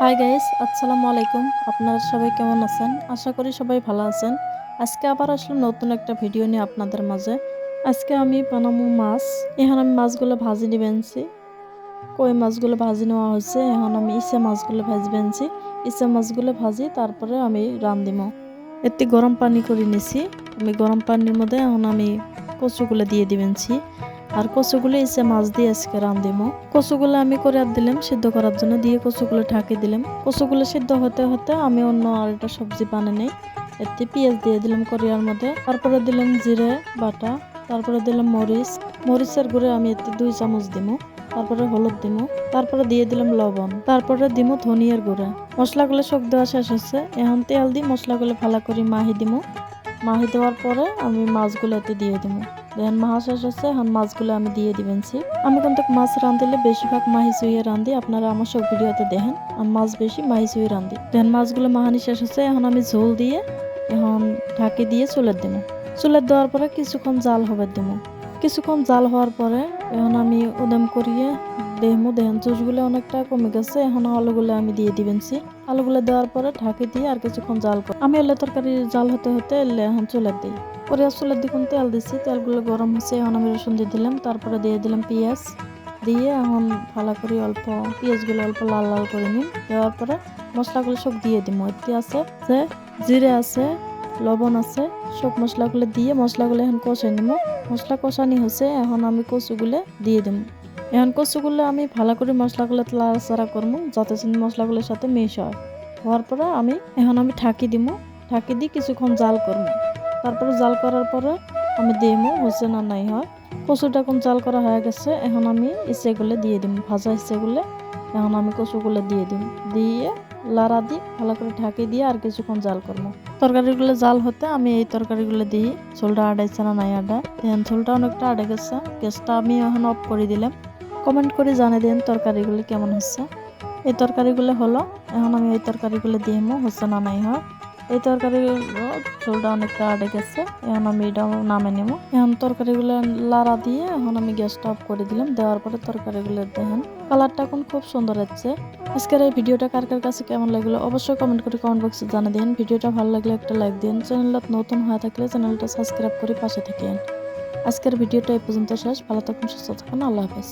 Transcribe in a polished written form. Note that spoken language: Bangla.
হাই গাইস, আসসালামু আলাইকুম। আপনারা সবাই কেমন আছেন? আশা করি সবাই ভালো আছেন। আজকে আবার আসলাম নতুন একটা ভিডিও নিয়ে আপনাদের মাঝে। আজকে আমি বানাবো মাছ। এখন আমি মাছগুলো ভাজি নিবেনছি। কই মাছগুলো ভাজি নেওয়া হয়েছে। এখন আমি ইসে মাছগুলো ভাজবেনছি। ইসে মাছগুলো ভাজি তারপরে আমি রান্ধিমো। এতে গরম পানি করে নিছি। আমি গরম পানির মধ্যে এখন আমি কচুগুলো দিয়ে দিবেনছি। আর কচুগুলো এসে মাছ দিয়ে আজকে রান্ধিমো। কচুগুলো আমি করে দিলাম সিদ্ধ করার জন্য, দিয়ে কচুগুলো ঢাকি দিলাম। কচুগুলো সিদ্ধ হতে হতে আমি অন্য আরেকটা সবজি বানিয়ে নেই। এতে পেঁয়াজ দিয়ে দিলাম কড়াইয়ের মধ্যে, তারপরে দিলাম জিরে বাটা, তারপরে দিলাম মরিচের গুঁড়ো আমি এতে 2 চামচ দিমু, তারপরে হলুদ দিমু, তারপরে দিয়ে দিলাম লবণ, তারপরে দিমু ধনিয়ার গুঁড়া। মশলাগুলো সব দেওয়া শেষ হচ্ছে। এখন তেল দিয়ে মশলাগুলো ভালো করে মাহি দিমু। মাহি দেওয়ার পরে আমি মাছগুলো এতে দিয়ে দিমু। দেন মাছ শেষ হচ্ছে, এখন মাছগুলো আমি দিয়ে দিবেনছি। আমি কিন্তু মাছ রাঁধিলে বেশিরভাগ মাহি চুইয়ে রাঁধি, আপনারা আমার সব ভিডিওতে দেখেন আমি মাছ বেশি মাহি চুইয়ে রাঁধি। দেন মাছগুলো মাহানি শেষ হচ্ছে, এখন আমি ঝোল দিয়ে এখন ঢাকি দিয়ে চুলের দিমু। চুলের দেওয়ার পরে কিছুক্ষণ জাল হবার দিমু। কিছুক্ষণ জাল হওয়ার পরে এখন আমি উদম করিয়ে দেখেন জুসগুলো অনেকটা কমে গেছে। এখন আলুগুলো আমি দিয়ে দিবেনছি। আলুগুলো দেওয়ার পরে ঢাকি দিয়ে আর কিছুক্ষণ জাল করি। আমি এলে তরকারি জাল হতে হতে এলে এখন চুলের দিই। পরে চুলের দিকে তেল দিছি, তেলগুলো গরম হচ্ছে। এখন আমি রসুন দিয়ে দিলাম, তারপরে দিয়ে দিলাম পেঁয়াজ। দিয়ে এখন ভালো করে অল্প পেঁয়াজগুলো অল্প লাল লাল করে নিই। দেওয়ার পরে মশলাগুলো সব দিয়ে দিব। এতে আছে যে জিরে আছে, লবণ আছে, সব মশলাগুলো দিয়ে মশলাগুলো এখন কষে নিব। মশলা কষানি হচ্ছে, এখন আমি কচুগুলো দিয়ে দিব। এখন কচুগুলো আমি ভালো করে মশলাগুলো লাড়াচাড়া করবো যাতে মশলাগুলোর সাথে মিশ হয়। হওয়ার পরে এখন আমি ঢাকি দিব। ঢাকি দিয়ে কিছুক্ষণ জাল করবো। তারপরে জাল করার পরে আমি দিমু হচ্ছে না নাই হয়। কচুটা এখন জাল করা হয়ে গেছে। এখন আমি ইচ্ছেগুলো দিয়ে দিব, ভাজা ইচ্ছেগুলো। এখন আমি কচুগুলো দিয়ে দিব, দিয়ে লাড়া দিয়ে ভালো করে ঢাকি দিয়ে আর কিছুক্ষণ জাল করবো। তরকারিগুলো জাল হতে আমি এই তরকারিগুলো দিই। ঝোলটা আড়াইছে না নাই আডা, এখন ঝোলটা অনেকটা আড়ে গেছে। গ্যাসটা আমি এখন অফ করে দিলাম। কমেন্ট করে জানিয়ে দিন তরকারিগুলো কেমন হচ্ছে। এই তরকারিগুলো হলো, এখন আমি এই তরকারিগুলো দিমু হচ্ছে না নাই হয়। এই তরকারি ঝোলটা অনেকটা আড়ে গেছে। এখন আমি এটা নামে নেব। এখন তরকারিগুলো লাড়া দিয়ে এখন আমি গ্যাসটা অফ করে দিলাম। দেওয়ার পরে তরকারিগুলো দেখেন কালারটা এখন খুব সুন্দর হচ্ছে। আজকের এই ভিডিওটা কার কার কাছে কেমন লাগলো অবশ্যই কমেন্ট করে কমেন্ট বক্সে জানিয়ে দিন। ভিডিওটা ভালো লাগলে একটা লাইক দিন। চ্যানেলটা নতুন হয়ে থাকলে চ্যানেলটা সাবস্ক্রাইব করে পাশে থাকেন। আজকের ভিডিওটা এই পর্যন্ত শেষ। ভালো থাকুন, সুস্থ থাকুন, আল্লাহ হাফেজ।